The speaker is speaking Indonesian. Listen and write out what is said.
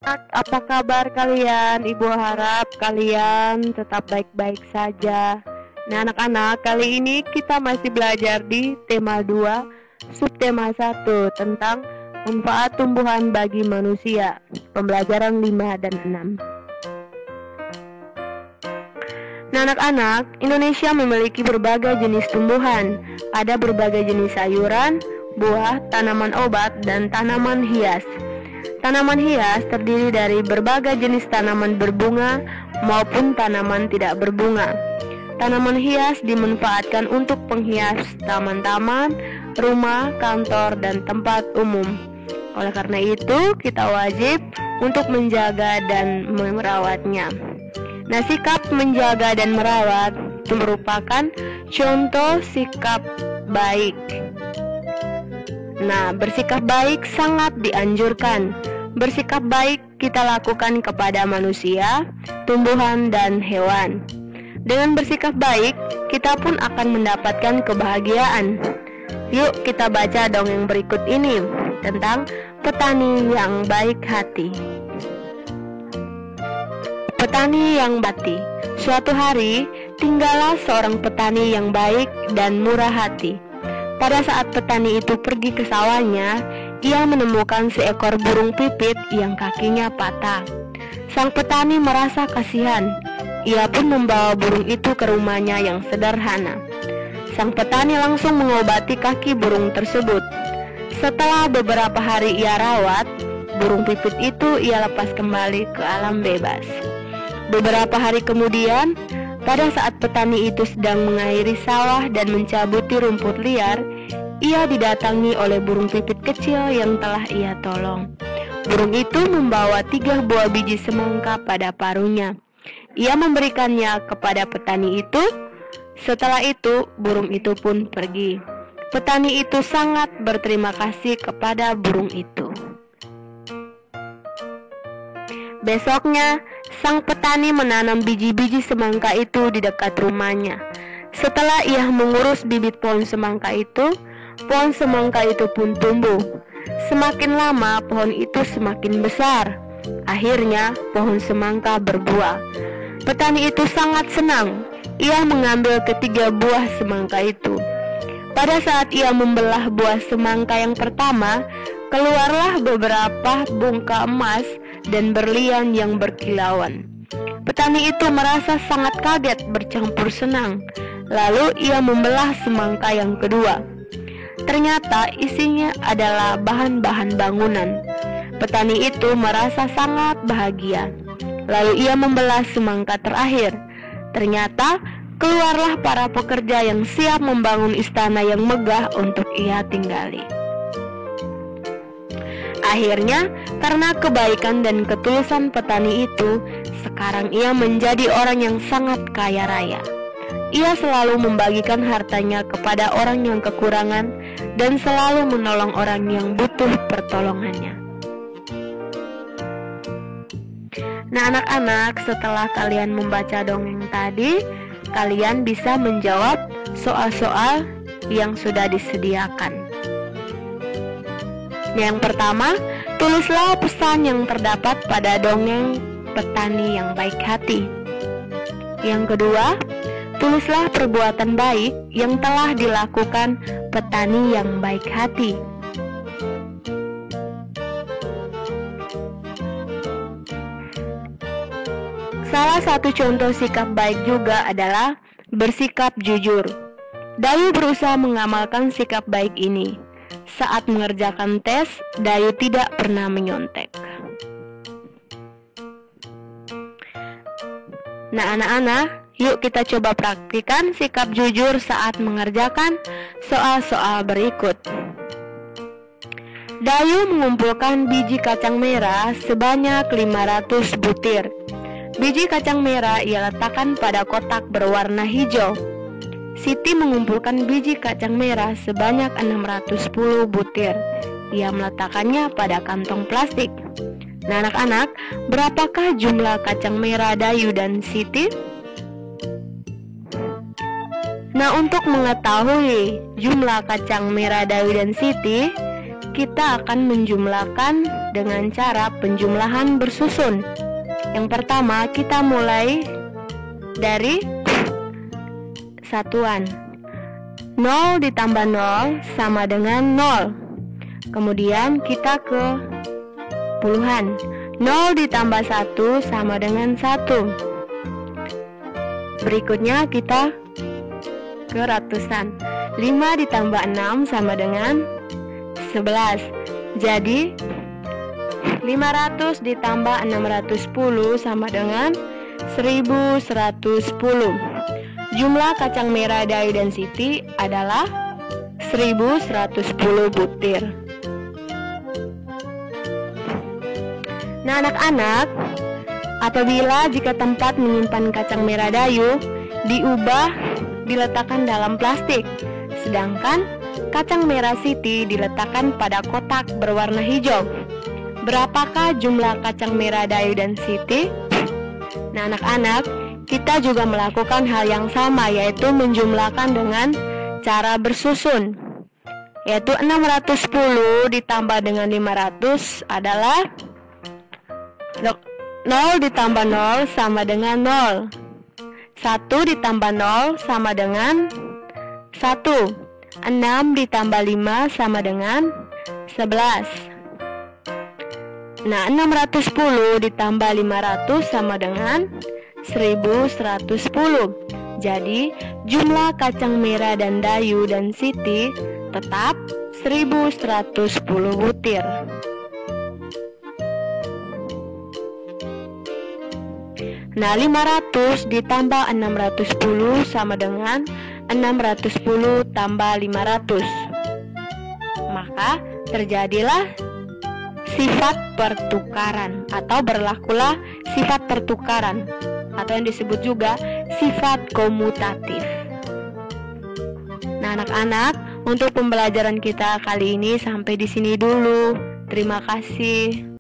Apa kabar kalian? Ibu harap kalian tetap baik-baik saja. Nah anak-anak, kali ini kita masih belajar di tema 2, subtema 1 tentang manfaat tumbuhan bagi manusia. Pembelajaran 5 dan 6. Nah anak-anak, Indonesia memiliki berbagai jenis tumbuhan. Ada berbagai jenis sayuran, buah, tanaman obat, dan tanaman hias. Tanaman hias terdiri dari berbagai jenis tanaman berbunga maupun tanaman tidak berbunga. Tanaman hias dimanfaatkan untuk penghias taman-taman, rumah, kantor, dan tempat umum. Oleh karena itu, kita wajib untuk menjaga dan merawatnya. Nah, sikap menjaga dan merawat itu merupakan contoh sikap baik. Nah, bersikap baik sangat dianjurkan. Bersikap baik kita lakukan kepada manusia, tumbuhan, dan hewan. Dengan bersikap baik, kita pun akan mendapatkan kebahagiaan. Yuk kita baca dongeng berikut ini tentang petani yang baik hati. Petani yang bakti. Suatu hari, tinggallah seorang petani yang baik dan murah hati. Pada saat petani itu pergi ke sawahnya, ia menemukan seekor burung pipit yang kakinya patah. Sang petani merasa kasihan. Ia pun membawa burung itu ke rumahnya yang sederhana. Sang petani langsung mengobati kaki burung tersebut. Setelah beberapa hari ia rawat, burung pipit itu ia lepas kembali ke alam bebas. Beberapa hari kemudian, pada saat petani itu sedang mengairi sawah dan mencabuti rumput liar, ia didatangi oleh burung pipit kecil yang telah ia tolong. Burung itu membawa 3 buah biji semangka pada paruhnya. Ia memberikannya kepada petani itu. Setelah itu, burung itu pun pergi. Petani itu sangat berterima kasih kepada burung itu. Besoknya, sang petani menanam biji-biji semangka itu di dekat rumahnya. Setelah ia mengurus bibit pohon semangka itu, pohon semangka itu pun tumbuh. Semakin lama pohon itu semakin besar. Akhirnya pohon semangka berbuah. Petani itu sangat senang. Ia mengambil ketiga buah semangka itu. Pada saat ia membelah buah semangka yang pertama, keluarlah beberapa bungka emas dan berlian yang berkilauan. Petani itu merasa sangat kaget bercampur senang. Lalu ia membelah semangka yang kedua. Ternyata isinya adalah bahan-bahan bangunan. Petani itu merasa sangat bahagia. Lalu ia membelah semangka terakhir. Ternyata keluarlah para pekerja yang siap membangun istana yang megah untuk ia tinggali. Akhirnya, karena kebaikan dan ketulusan petani itu, sekarang ia menjadi orang yang sangat kaya raya. Ia selalu membagikan hartanya kepada orang yang kekurangan dan selalu menolong orang yang butuh pertolongannya. Nah anak-anak, setelah kalian membaca dongeng tadi, kalian bisa menjawab soal-soal yang sudah disediakan. Yang pertama, tulislah pesan yang terdapat pada dongeng petani yang baik hati. Yang kedua, tulislah perbuatan baik yang telah dilakukan petani yang baik hati. Salah satu contoh sikap baik juga adalah bersikap jujur. Dayu berusaha mengamalkan sikap baik ini. Saat mengerjakan tes, Dayu tidak pernah menyontek. Nah anak-anak, yuk kita coba praktikan sikap jujur saat mengerjakan soal-soal berikut. Dayu mengumpulkan biji kacang merah sebanyak 500 butir. Biji kacang merah ia letakkan pada kotak berwarna hijau. Siti mengumpulkan biji kacang merah sebanyak 610 butir. Ia meletakkannya pada kantong plastik. Nah anak-anak, berapakah jumlah kacang merah Dayu dan Siti? Nah untuk mengetahui jumlah kacang merah Dayu dan Siti, kita akan menjumlahkan dengan cara penjumlahan bersusun. Yang pertama, kita mulai dari satuan. 0 ditambah 0 sama dengan 0. Kemudian kita ke puluhan. 0 ditambah 1 sama dengan 1. Berikutnya kita ke ratusan. 5 ditambah 6 sama dengan 11. Jadi 500 ditambah 610 sama dengan 1110. Jumlah kacang merah Dayu dan Siti adalah 1110 butir. Nah, anak-anak, apabila jika tempat menyimpan kacang merah Dayu diletakkan dalam plastik, sedangkan kacang merah Siti diletakkan pada kotak berwarna hijau, berapakah jumlah kacang merah Dayu dan Siti? Nah, anak-anak, kita juga melakukan hal yang sama, yaitu menjumlahkan dengan cara bersusun, yaitu 610 ditambah dengan 500 adalah 0 ditambah 0 sama dengan 0. 1 ditambah 0 sama dengan 1. 6 ditambah 5 sama dengan 11. Nah, 610 ditambah 500 sama dengan 1110. Jadi, jumlah kacang merah dan Dayu dan Siti tetap 1110 butir. Nah, 500 ditambah 610 sama dengan 610 tambah 500. Maka terjadilah sifat pertukaran atau berlakulah sifat pertukaran atau yang disebut juga sifat komutatif. Nah, anak-anak, untuk pembelajaran kita kali ini sampai di sini dulu. Terima kasih.